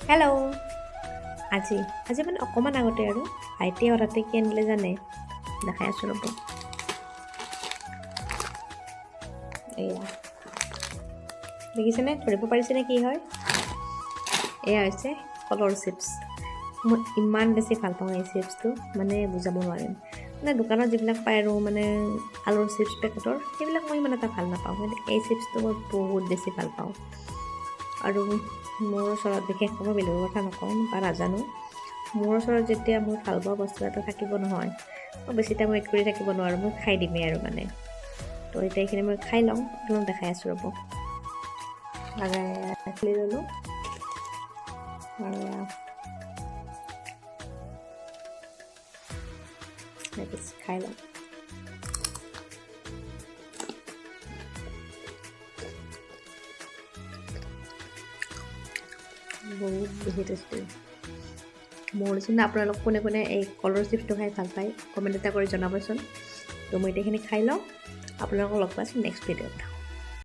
hello' আজি মানে অকণমান আগতে আৰু ভাইটিয়ে হঠাতে কি আনিলে জানে দেখাই আছোঁ ৰ'ব এয়া দেখিছেনে ধৰিব পাৰিছেনে কি হয় এয়া হৈছে কলৰ চিপছ মই ইমান বেছি ভাল পাওঁ এই চিপছটো মানে বুজাব নোৱাৰিম মানে দোকানত যিবিলাক পায় আৰু মানে আলুৰ চিপছ পেকেটৰ সেইবিলাক মই ইমান এটা ভাল নাপাওঁ কিন্তু এই চিপছটো মই বহুত বেছি ভাল পাওঁ আৰু মোৰ ওচৰত বিশেষকৈ বেলেগৰ কথা নকওঁ বা নাজানো মোৰ ওচৰত যেতিয়া মোৰ ভাল পোৱা বস্তু এটা থাকিব নহয় মই বেছি টাইম ৱেইট কৰি থাকিব নোৱাৰোঁ মই খাই দিমেই আৰু মানে তো এতিয়া এইখিনি মই খাই লওঁ আপোনাক দেখাই আছোঁ ৰ'ব খুলি ল'লোঁ খাই লওঁ বহুত বেছি টেষ্টি মোৰ নিচিনা আপোনালোক কোনে কোনে এই কলৰ চিপছটো খাই ভাল পায় কমেণ্ট এটা কৰি জনাবচোন তো মই এতিয়া এইখিনি খাই লওঁ আপোনালোকক লগ পাইছোঁ নেক্সট ভিডিঅ'ত